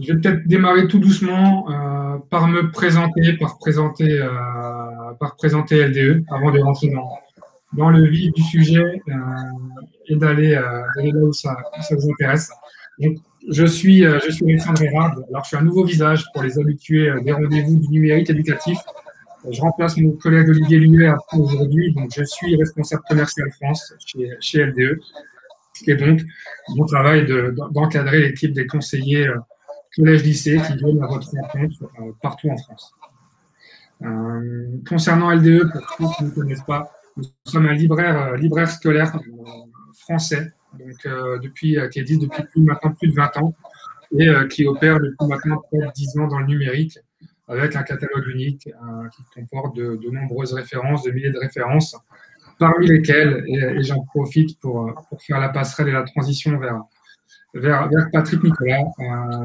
je vais peut-être démarrer tout doucement par me présenter, par présenter LDE avant de rentrer dans le vif du sujet et d'aller là où ça vous intéresse. Donc, je suis Alexandre Hérard. Alors, je suis un nouveau visage pour les habitués des rendez-vous du numérique éducatif. Je remplace mon collègue Olivier Luet aujourd'hui. Donc, je suis responsable commercial France chez LDE. Et donc, mon travail d'encadrer l'équipe des conseillers collège-lycée qui viennent à votre rencontre partout en France. Concernant LDE, pour ceux qui ne connaissent pas, nous sommes un libraire scolaire français, donc, qui existe depuis maintenant plus de 20 ans et qui opère depuis maintenant près de 10 ans dans le numérique avec un catalogue unique qui comporte de nombreuses références, de milliers de références, parmi lesquelles, et j'en profite pour faire la passerelle et la transition vers Patrick Nicolas,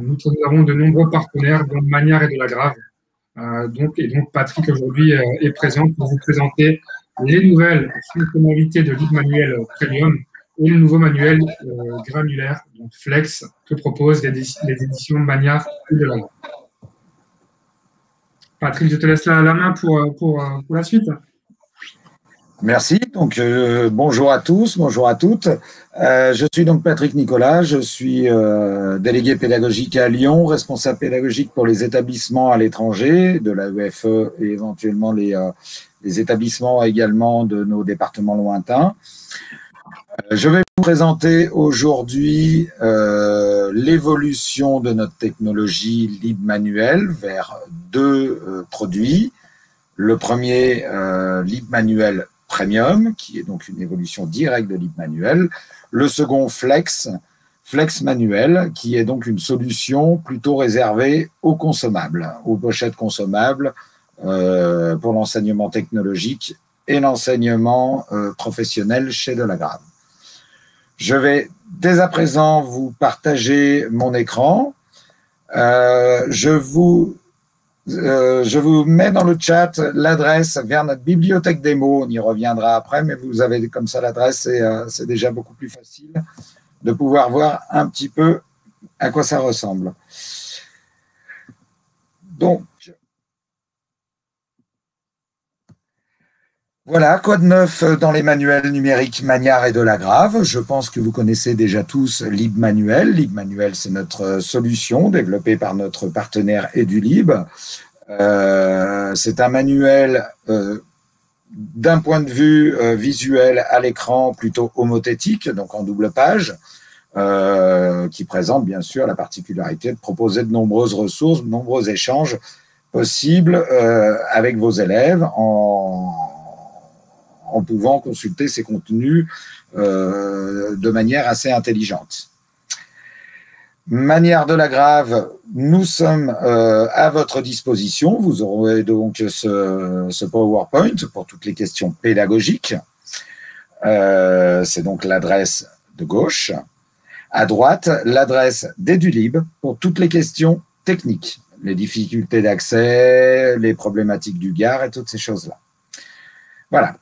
nous avons de nombreux partenaires dont Manière et de la Grave. Donc Patrick aujourd'hui est présent pour vous présenter les nouvelles fonctionnalités de Lead Manuel Premium et le nouveau manuel granulaire, donc Flex, que proposent les éditions Manière et de la Grave. Patrick, je te laisse la main pour la suite. Merci. Donc, bonjour à tous, bonjour à toutes. Je suis donc Patrick Nicolas, je suis délégué pédagogique à Lyon, responsable pédagogique pour les établissements à l'étranger, de la UFE et éventuellement les établissements également de nos départements lointains. Je vais vous présenter aujourd'hui l'évolution de notre technologie Lead Manuel vers deux produits. Le premier, Lead Manuel Premium, qui est donc une évolution directe de Lead Manuel. Le second, Flex Manuel, qui est donc une solution plutôt réservée aux consommables, aux pochettes consommables pour l'enseignement technologique et l'enseignement professionnel chez Delagrave. Je vais dès à présent vous partager mon écran. Je vous mets dans le chat l'adresse vers notre bibliothèque démo. On y reviendra après, mais vous avez comme ça l'adresse et c'est déjà beaucoup plus facile de pouvoir voir un petit peu à quoi ça ressemble. Donc, voilà, quoi de neuf dans les manuels numériques Manière et de la Grave. Je pense que vous connaissez déjà tous Lead Manuel. Lead Manuel, c'est notre solution développée par notre partenaire Edulib. C'est un manuel d'un point de vue visuel à l'écran plutôt homothétique, donc en double page, qui présente bien sûr la particularité de proposer de nombreuses ressources, de nombreux échanges possibles avec vos élèves en pouvant consulter ces contenus de manière assez intelligente. Manière de la Grave, nous sommes à votre disposition. Vous aurez donc ce PowerPoint pour toutes les questions pédagogiques. C'est donc l'adresse de gauche. À droite, l'adresse d'Edulib pour toutes les questions techniques, les difficultés d'accès, les problématiques du GAR et toutes ces choses-là. Voilà.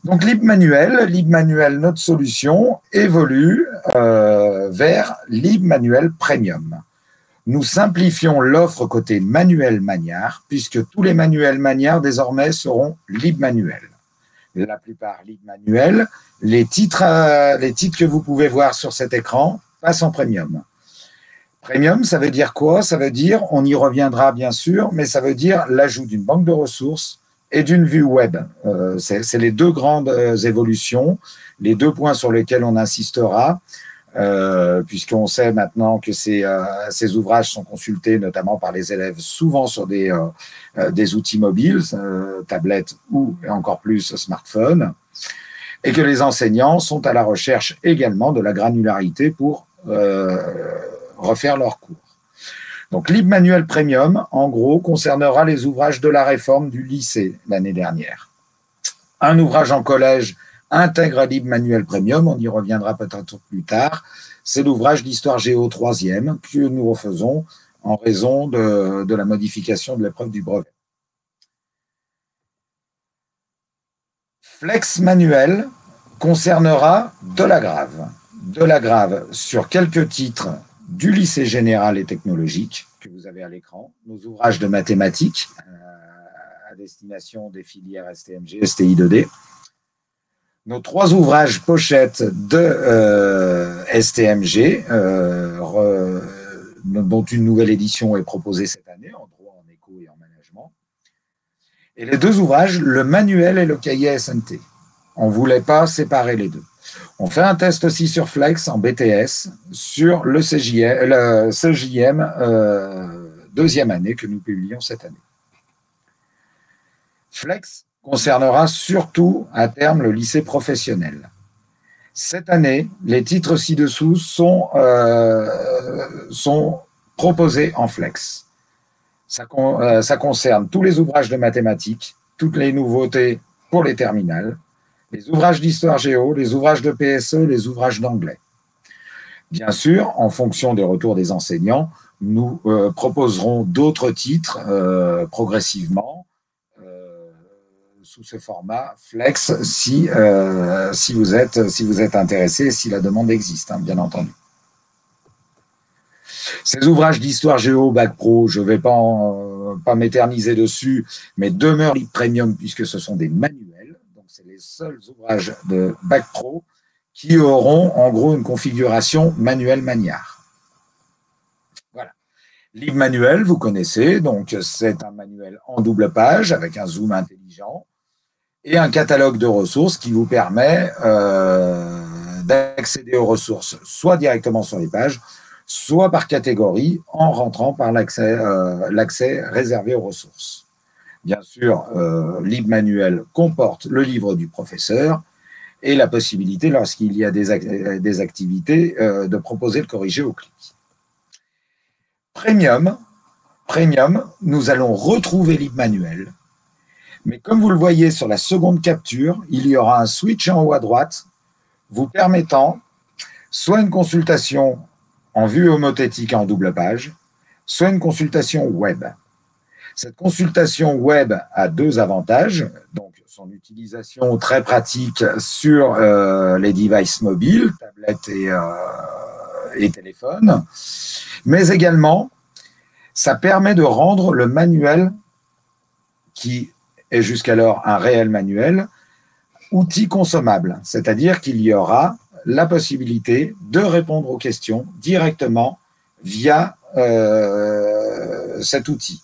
Donc, Lead Manuel, notre solution, évolue vers Lead Manuel Premium. Nous simplifions l'offre côté manuel Manière, puisque tous les manuels Manière désormais seront Lead Manuel. La plupart Lead Manuel, les titres que vous pouvez voir sur cet écran passent en Premium. Premium, ça veut dire quoi? Ça veut dire, on y reviendra bien sûr, mais ça veut dire l'ajout d'une banque de ressources et d'une vue web. C'est les deux grandes évolutions, les deux points sur lesquels on insistera, puisqu'on sait maintenant que ces ouvrages sont consultés notamment par les élèves souvent sur des outils mobiles, tablettes ou encore plus smartphones, et que les enseignants sont à la recherche également de la granularité pour refaire leurs cours. Donc, Lead Manuel Premium, en gros, concernera les ouvrages de la réforme du lycée l'année dernière. Un ouvrage en collège intègre Lead Manuel Premium, on y reviendra peut-être plus tard. C'est l'ouvrage d'histoire géo 3e que nous refaisons en raison de la modification de l'épreuve du brevet. Flex Manuel concernera Delagrave. Delagrave sur quelques titres du lycée général et technologique que vous avez à l'écran, nos ouvrages de mathématiques à destination des filières STMG, STI 2D, nos 3 ouvrages pochettes de STMG, dont une nouvelle édition est proposée cette année, en droit, en éco et en management. Et les 2 ouvrages, le manuel et le cahier SNT. On ne voulait pas séparer les 2. On fait un test aussi sur Flex en BTS, sur le CJM 2e année que nous publions cette année. Flex concernera surtout à terme le lycée professionnel. Cette année, les titres ci-dessous sont proposés en Flex. Ça concerne tous les ouvrages de mathématiques, toutes les nouveautés pour les terminales, les ouvrages d'histoire géo, les ouvrages de PSE, les ouvrages d'anglais. Bien sûr, en fonction des retours des enseignants, nous proposerons d'autres titres progressivement sous ce format Flex si vous êtes intéressé, si la demande existe, hein, bien entendu. Ces ouvrages d'histoire géo, bac pro, je ne vais pas m'éterniser dessus, mais demeurent libres premium puisque ce sont des manuels. Donc, c'est les seuls ouvrages de bac pro qui auront en gros une configuration manuel Magnard. Voilà. Libre manuel, vous connaissez, donc c'est un manuel en double page avec un zoom intelligent et un catalogue de ressources qui vous permet d'accéder aux ressources soit directement sur les pages, soit par catégorie en rentrant par l'accès réservé aux ressources. Bien sûr, Libre Manuel comporte le livre du professeur et la possibilité, lorsqu'il y a des activités, de proposer le corrigé au clic. Premium, nous allons retrouver Libre Manuel. Mais comme vous le voyez sur la seconde capture, il y aura un switch en haut à droite vous permettant soit une consultation en vue homothétique en double page, soit une consultation web. Cette consultation web a 2 avantages, donc son utilisation très pratique sur les devices mobiles, tablettes et téléphones, mais également, ça permet de rendre le manuel qui est jusqu'alors un réel manuel, outil consommable, c'est-à-dire qu'il y aura la possibilité de répondre aux questions directement via cet outil.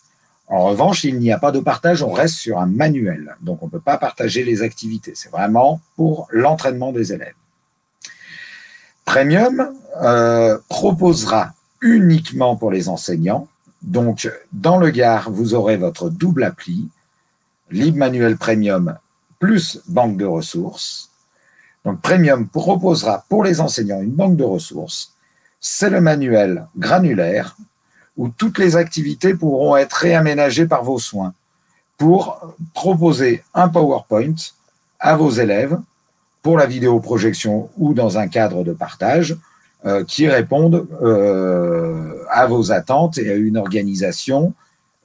En revanche, il n'y a pas de partage, on reste sur un manuel, donc on ne peut pas partager les activités, c'est vraiment pour l'entraînement des élèves. Premium proposera uniquement pour les enseignants, donc dans le Gard, vous aurez votre double appli, Libre Manuel Premium plus banque de ressources. Donc Premium proposera pour les enseignants une banque de ressources. C'est le manuel granulaire où toutes les activités pourront être réaménagées par vos soins pour proposer un PowerPoint à vos élèves pour la vidéoprojection ou dans un cadre de partage qui répondent à vos attentes et à une organisation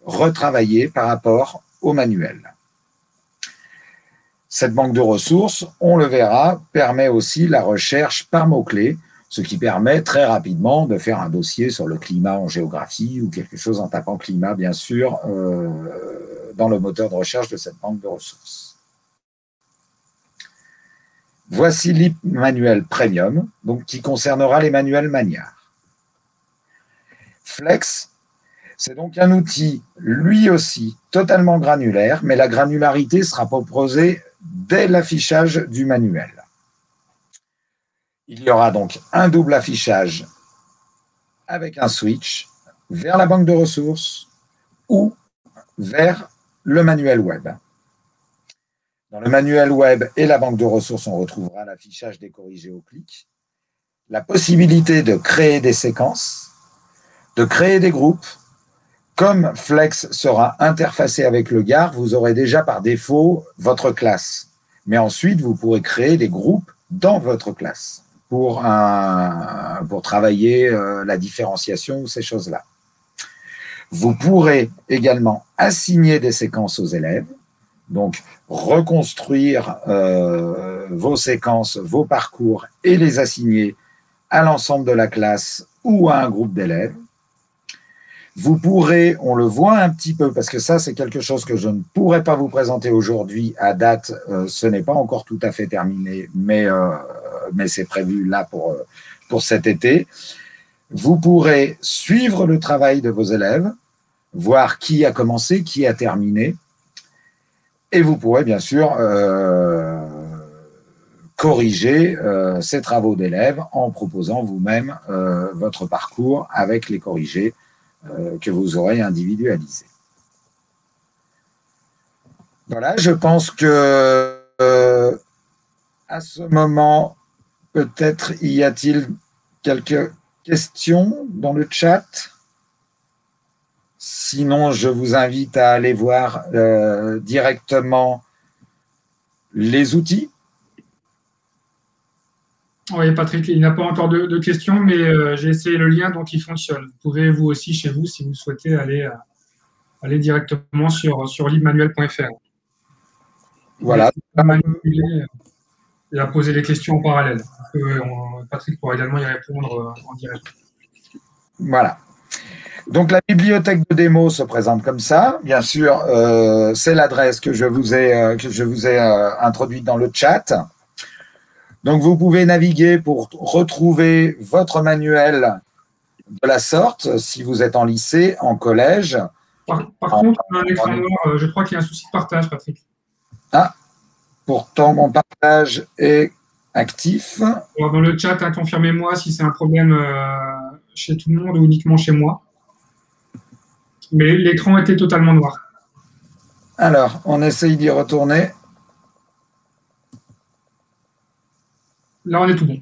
retravaillée par rapport au manuel. Cette banque de ressources, on le verra, permet aussi la recherche par mots-clés, ce qui permet très rapidement de faire un dossier sur le climat en géographie ou quelque chose en tapant climat, bien sûr, dans le moteur de recherche de cette banque de ressources. Voici Libre Manuel Premium, donc, qui concernera les manuels Magnard. Flex, c'est donc un outil, lui aussi, totalement granulaire, mais la granularité sera proposée dès l'affichage du manuel. Il y aura donc un double affichage avec un switch vers la banque de ressources ou vers le manuel web. Dans le manuel web et la banque de ressources, on retrouvera l'affichage des corrigés au clic, la possibilité de créer des séquences, de créer des groupes. Comme Flex sera interfacé avec le Gard, vous aurez déjà par défaut votre classe. Mais ensuite, vous pourrez créer des groupes dans votre classe pour travailler la différenciation ou ces choses-là. Vous pourrez également assigner des séquences aux élèves, donc reconstruire vos séquences, vos parcours et les assigner à l'ensemble de la classe ou à un groupe d'élèves. Vous pourrez, on le voit un petit peu, parce que ça, c'est quelque chose que je ne pourrais pas vous présenter aujourd'hui à date. Ce n'est pas encore tout à fait terminé, mais c'est prévu là pour cet été. Vous pourrez suivre le travail de vos élèves, voir qui a commencé, qui a terminé, et vous pourrez bien sûr corriger ces travaux d'élèves en proposant vous-même votre parcours avec les corrigés que vous aurez individualisés. Voilà, je pense que à ce moment, peut-être y a-t-il quelques questions dans le chat. Sinon, je vous invite à aller voir directement les outils. Oui, Patrick, il n'y a pas encore de questions, mais j'ai essayé le lien, donc il fonctionne. Vous pouvez, vous aussi, chez vous, si vous souhaitez, aller directement sur libmanuel.fr. Voilà. Et à poser les questions en parallèle. Patrick pourra également y répondre en direct. Voilà. Donc, la bibliothèque de démo se présente comme ça. Bien sûr, c'est l'adresse que je vous ai introduite dans le chat. Donc, vous pouvez naviguer pour retrouver votre manuel de la sorte, si vous êtes en lycée, en collège. Par contre, on a un écran noir. Je crois qu'il y a un souci de partage, Patrick. Ah, pourtant, mon partage est actif. Alors, dans le chat, confirmez-moi si c'est un problème chez tout le monde ou uniquement chez moi. Mais l'écran était totalement noir. Alors, on essaye d'y retourner. Là, on est tout bon.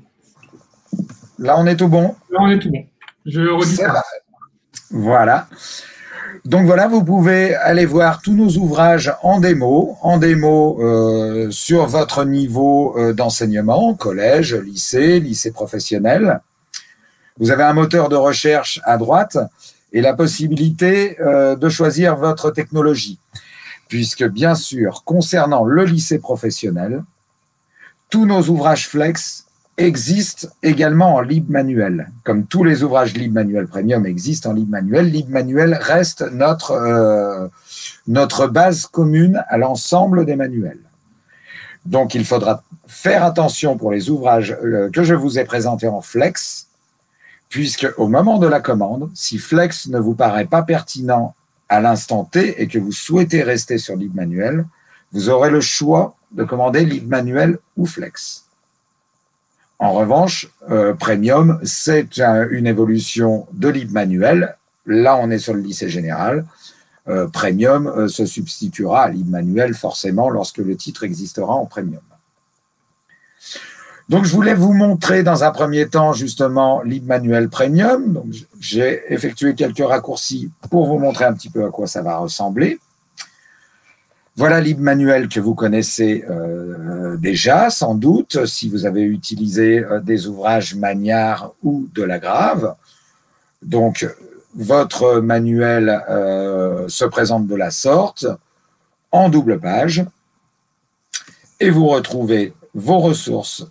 Là, on est tout bon. Là, on est tout bon. Je redis ça. Voilà. Donc voilà, vous pouvez aller voir tous nos ouvrages en démo sur votre niveau d'enseignement, collège, lycée professionnel. Vous avez un moteur de recherche à droite et la possibilité de choisir votre technologie. Puisque bien sûr, concernant le lycée professionnel, tous nos ouvrages Flex existent également en LibManuel. Comme tous les ouvrages LibManuel Premium existent en LibManuel, LibManuel reste notre base commune à l'ensemble des manuels. Donc, il faudra faire attention pour les ouvrages que je vous ai présentés en Flex, puisque au moment de la commande, si Flex ne vous paraît pas pertinent à l'instant T et que vous souhaitez rester sur LibManuel, vous aurez le choix de commander LibManuel ou Flex. En revanche, Premium, c'est une évolution de LibManuel. Là, on est sur le lycée général. Premium se substituera à LibManuel forcément lorsque le titre existera en Premium. Donc, je voulais vous montrer dans un premier temps justement LibManuel Premium. Donc, j'ai effectué quelques raccourcis pour vous montrer un petit peu à quoi ça va ressembler. Voilà LibManuel que vous connaissez déjà, sans doute, si vous avez utilisé des ouvrages Magnard ou de la Grave. Donc, votre manuel se présente de la sorte, en double page, et vous retrouvez vos ressources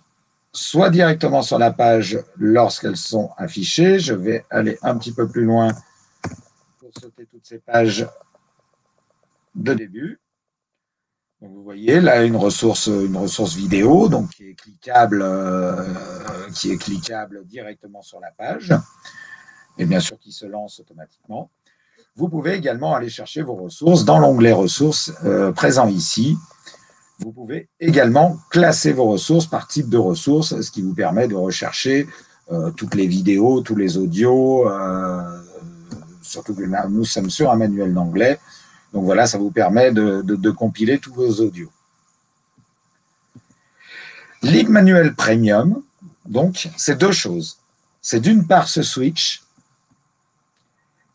soit directement sur la page lorsqu'elles sont affichées. Je vais aller un petit peu plus loin pour sauter toutes ces pages de début. Donc vous voyez là une ressource vidéo donc qui est cliquable directement sur la page et bien sûr qui se lance automatiquement. Vous pouvez également aller chercher vos ressources dans l'onglet ressources présent ici. Vous pouvez également classer vos ressources par type de ressources, ce qui vous permet de rechercher toutes les vidéos, tous les audios, surtout que là, nous sommes sur un manuel d'anglais. Donc voilà, ça vous permet de compiler tous vos audios. LibManuel Premium, donc, c'est deux choses. C'est d'une part ce switch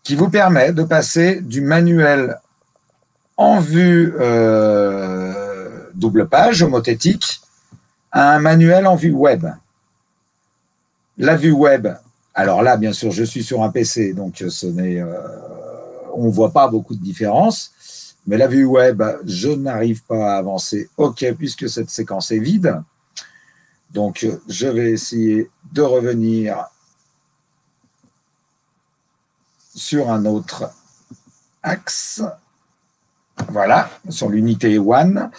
qui vous permet de passer du manuel en vue double page homothétique à un manuel en vue web. La vue web, alors là, bien sûr, je suis sur un PC, donc on ne voit pas beaucoup de différence. Mais la vue web, je n'arrive pas à avancer. OK, puisque cette séquence est vide. Donc, je vais essayer de revenir sur un autre axe. Voilà, sur l'unité 1,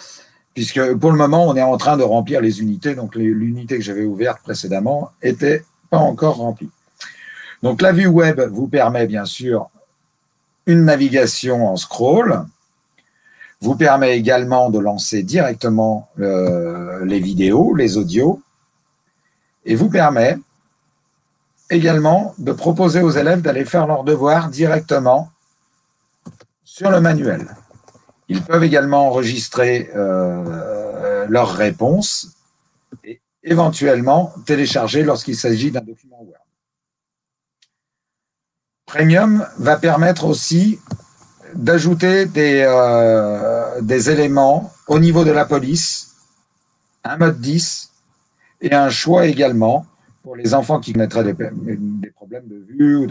puisque pour le moment, on est en train de remplir les unités. Donc, l'unité que j'avais ouverte précédemment n'était pas encore remplie. Donc, la vue web vous permet bien sûr une navigation en scroll, vous permet également de lancer directement les vidéos, les audios, et vous permet également de proposer aux élèves d'aller faire leurs devoirs directement sur le manuel. Ils peuvent également enregistrer leurs réponses et éventuellement télécharger lorsqu'il s'agit d'un document Word. Premium va permettre aussi d'ajouter des éléments au niveau de la police, un mode 10 et un choix également pour les enfants qui connaîtraient des problèmes de vue, ou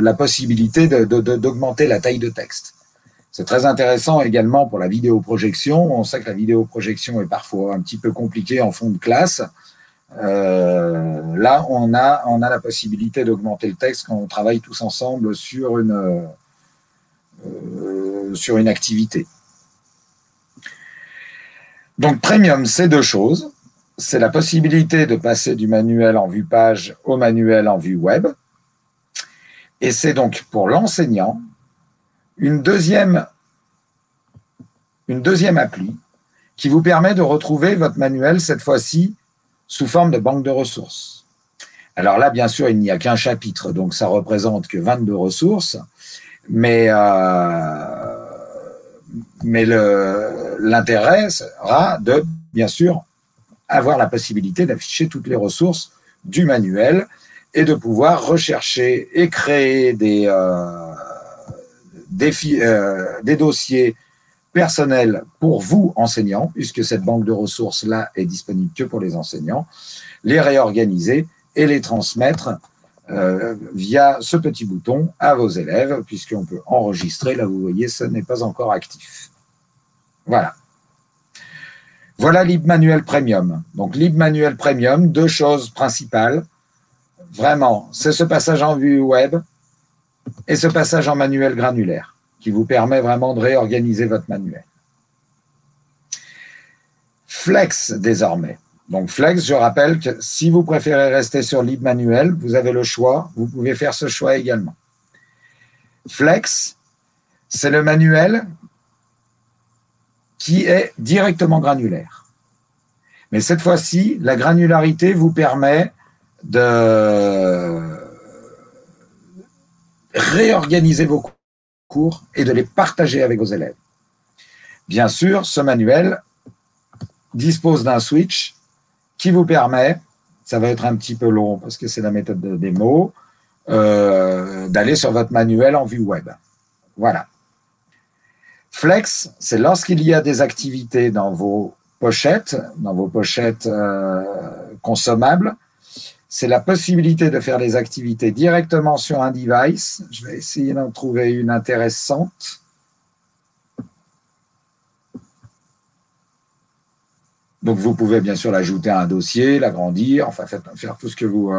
la possibilité d'augmenter la taille de texte. C'est très intéressant également pour la vidéoprojection. On sait que la vidéoprojection est parfois un petit peu compliquée en fond de classe. Là, on a la possibilité d'augmenter le texte quand on travaille tous ensemble sur une activité. Donc, Premium, c'est deux choses. C'est la possibilité de passer du manuel en vue page au manuel en vue web. Et c'est donc pour l'enseignant une deuxième appli qui vous permet de retrouver votre manuel, cette fois-ci, sous forme de banque de ressources. Alors là, bien sûr, il n'y a qu'un chapitre, donc ça représente que 22 ressources, mais l'intérêt sera de, bien sûr, avoir la possibilité d'afficher toutes les ressources du manuel et de pouvoir rechercher et créer des dossiers personnels pour vous, enseignants, puisque cette banque de ressources-là est disponible que pour les enseignants, les réorganiser et les transmettre via ce petit bouton à vos élèves, puisqu'on peut enregistrer. Là, vous voyez, ce n'est pas encore actif. Voilà. Voilà LibManuel Premium. Donc, LibManuel Premium, deux choses principales. Vraiment, c'est ce passage en vue web et ce passage en manuel granulaire qui vous permet vraiment de réorganiser votre manuel. Flex, désormais. Donc, Flex, je rappelle que si vous préférez rester sur LibManuel, vous avez le choix. Vous pouvez faire ce choix également. Flex, c'est le manuel qui est directement granulaire. Mais cette fois-ci, la granularité vous permet de réorganiser vos cours et de les partager avec vos élèves. Bien sûr, ce manuel dispose d'un switch qui vous permet, ça va être un petit peu long parce que c'est la méthode de démo, d'aller sur votre manuel en vue web. Voilà. Flex, c'est lorsqu'il y a des activités dans vos pochettes consommables, c'est la possibilité de faire des activités directement sur un device. Je vais essayer d'en trouver une intéressante. Donc, vous pouvez bien sûr l'ajouter à un dossier, l'agrandir, enfin faire tout ce que vous...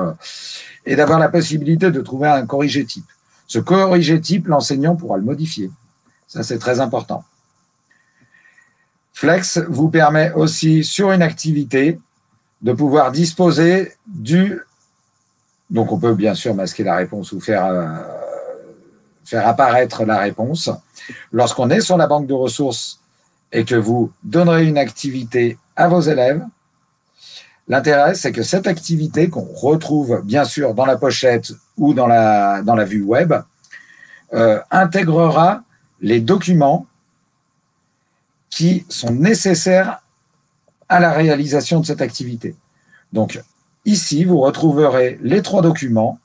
et d'avoir la possibilité de trouver un corrigé type. Ce corrigé type, l'enseignant pourra le modifier. Ça, c'est très important. Flex vous permet aussi, sur une activité, de pouvoir disposer du... Donc, on peut bien sûr masquer la réponse ou faire apparaître la réponse. Lorsqu'on est sur la banque de ressources et que vous donnerez une activité à vos élèves, l'intérêt, c'est que cette activité qu'on retrouve bien sûr dans la pochette ou dans la vue web intégrera les documents qui sont nécessaires à la réalisation de cette activité. Donc, ici, vous retrouverez les 3 documents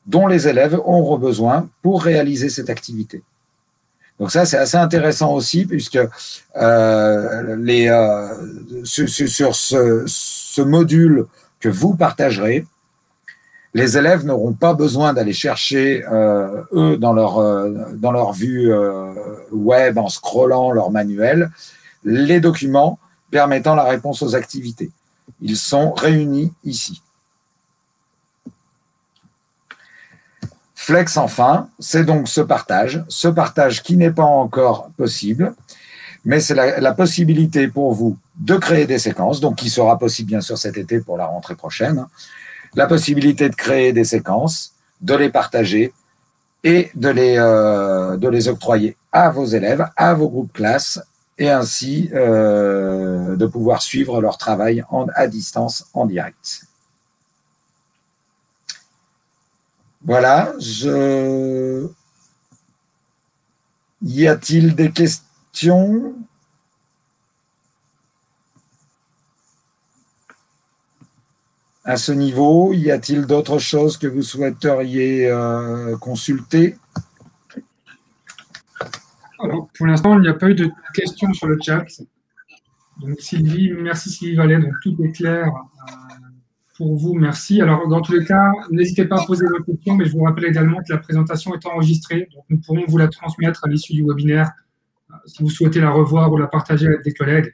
dont les élèves auront besoin pour réaliser cette activité. Donc ça, c'est assez intéressant aussi, puisque sur ce module que vous partagerez, les élèves n'auront pas besoin d'aller chercher, eux, dans leur vue web, en scrollant leur manuel, les documents permettant la réponse aux activités. Ils sont réunis ici. Flex, enfin, c'est donc ce partage qui n'est pas encore possible, mais c'est la possibilité pour vous de créer des séquences, donc qui sera possible bien sûr cet été pour la rentrée prochaine, la possibilité de créer des séquences, de les partager et de les octroyer à vos élèves, à vos groupes classes, et ainsi de pouvoir suivre leur travail à distance, en direct. Voilà, y a-t-il des questions ? À ce niveau, y a-t-il d'autres choses que vous souhaiteriez consulter ? Alors, pour l'instant, il n'y a pas eu de questions sur le chat. Donc, Sylvie, merci Sylvie Vallet, donc tout est clair pour vous, merci. Alors, dans tous les cas, n'hésitez pas à poser vos questions, mais je vous rappelle également que la présentation est enregistrée, donc nous pourrons vous la transmettre à l'issue du webinaire si vous souhaitez la revoir ou la partager avec des collègues.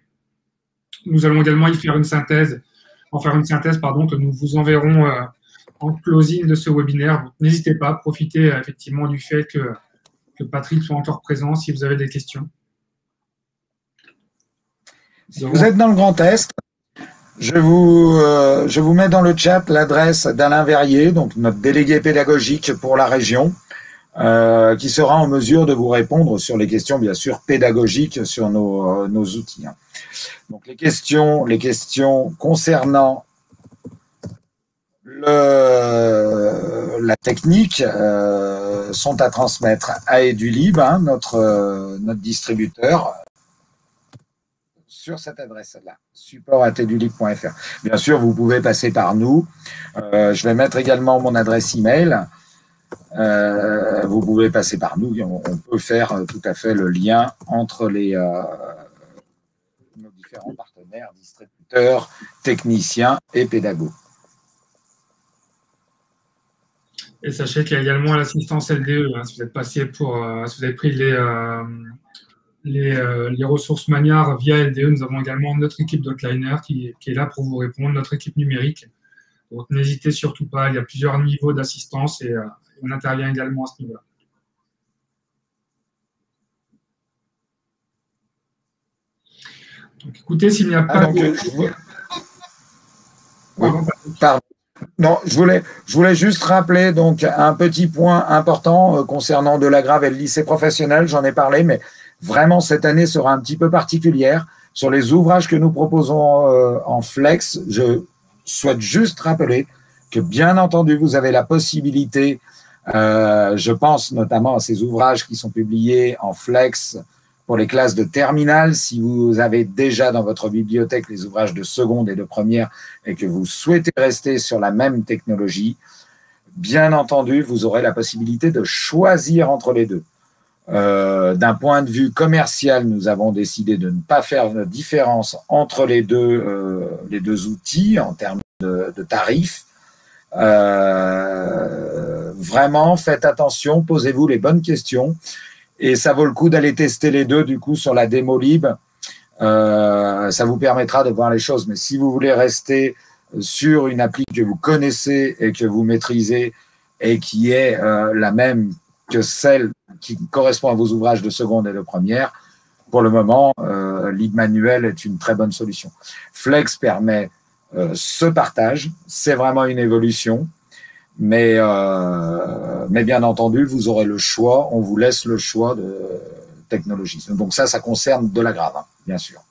Nous allons également y faire une synthèse, que nous vous enverrons en closing de ce webinaire. N'hésitez pas, profitez effectivement du fait que Patrick soit encore présent si vous avez des questions. Si vous êtes dans le Grand Est, je vous mets dans le chat l'adresse d'Alain Verrier, donc notre délégué pédagogique pour la région, qui sera en mesure de vous répondre sur les questions, bien sûr, pédagogiques sur nos outils. Donc, les questions concernant la technique sont à transmettre à Edulib, notre distributeur, sur cette adresse-là, support@edulib.fr. Bien sûr, vous pouvez passer par nous. Je vais mettre également mon adresse email. Vous pouvez passer par nous. On peut faire tout à fait le lien entre nos différents partenaires, distributeurs, techniciens et pédagogues. Et sachez qu'il y a également l'assistance LDE. Si vous êtes passé si vous avez pris les ressources Magnard via LDE, nous avons également notre équipe d'Outliner qui est là pour vous répondre, notre équipe numérique. Donc n'hésitez surtout pas, il y a plusieurs niveaux d'assistance et on intervient également à ce niveau-là. Donc écoutez, s'il n'y a pas Pardon. Non, je voulais juste rappeler donc un petit point important concernant Delagrave et le lycée professionnel, j'en ai parlé, mais vraiment cette année sera un petit peu particulière. Sur les ouvrages que nous proposons en Flex, je souhaite juste rappeler que bien entendu, vous avez la possibilité, je pense notamment à ces ouvrages qui sont publiés en Flex pour les classes de terminale, si vous avez déjà dans votre bibliothèque les ouvrages de seconde et de première et que vous souhaitez rester sur la même technologie, bien entendu, vous aurez la possibilité de choisir entre les deux. D'un point de vue commercial, nous avons décidé de ne pas faire de différence entre les deux outils en termes de tarifs. Vraiment, faites attention, posez-vous les bonnes questions. Et ça vaut le coup d'aller tester les deux, du coup, sur la démo Lib. Ça vous permettra de voir les choses. Mais si vous voulez rester sur une appli que vous connaissez et que vous maîtrisez et qui est la même que celle qui correspond à vos ouvrages de seconde et de première, pour le moment, Lib manuel est une très bonne solution. Flex permet ce partage. C'est vraiment une évolution. Mais bien entendu, vous aurez le choix, on vous laisse le choix de technologie. Donc ça concerne Delagrave, bien sûr.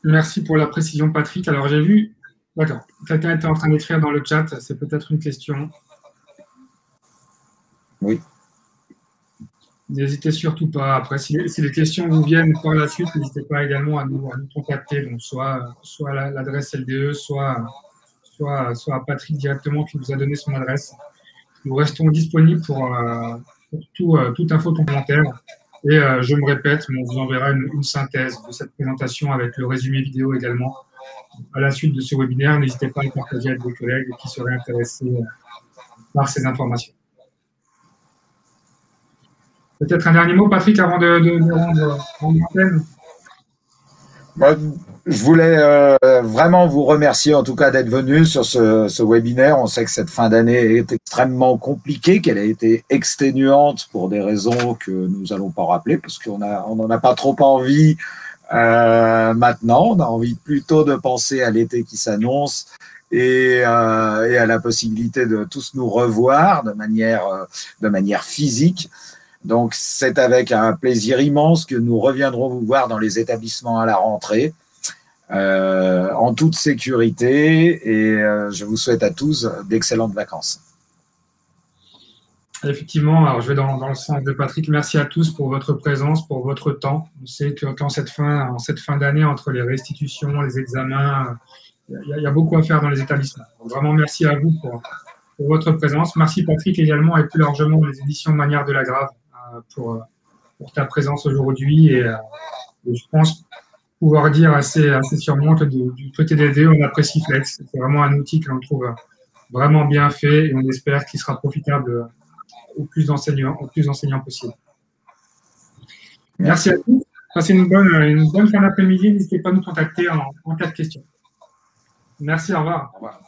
Merci pour la précision, Patrick. Alors j'ai vu, d'accord, quelqu'un était en train d'écrire dans le chat, c'est peut-être une question. Oui. N'hésitez surtout pas. Après, si les questions vous viennent par la suite, n'hésitez pas également à nous contacter. Donc, soit l'adresse LDE, soit à Patrick directement qui vous a donné son adresse. Nous restons disponibles pour toute info complémentaire. Et je me répète, mais on vous enverra une synthèse de cette présentation avec le résumé vidéo également. À la suite de ce webinaire, n'hésitez pas à le partager avec vos collègues qui seraient intéressés par ces informations. Peut-être un dernier mot, Patrick, avant de rendre l'antenne. Moi, je voulais vraiment vous remercier en tout cas d'être venu sur ce webinaire. On sait que cette fin d'année est extrêmement compliquée, qu'elle a été exténuante pour des raisons que nous n'allons pas rappeler parce qu'on n'en a pas trop envie maintenant. On a envie plutôt de penser à l'été qui s'annonce et à la possibilité de tous nous revoir de manière physique. Donc, c'est avec un plaisir immense que nous reviendrons vous voir dans les établissements à la rentrée, en toute sécurité, et je vous souhaite à tous d'excellentes vacances. Effectivement, alors je vais dans le sens de Patrick. Merci à tous pour votre présence, pour votre temps. On sait qu'en cette fin d'année, entre les restitutions, les examens, il y a beaucoup à faire dans les établissements. Donc, vraiment, merci à vous pour votre présence. Merci Patrick également et plus largement les éditions Manière de la Grave pour ta présence aujourd'hui. Et je pense pouvoir dire assez sûrement que du côté des DE, on apprécie Flex. C'est vraiment un outil que l'on trouve vraiment bien fait et on espère qu'il sera profitable au plus d'enseignants possible. Merci à tous. Passez une bonne fin d'après-midi. N'hésitez pas à nous contacter en cas de questions. Merci, au revoir. Au revoir.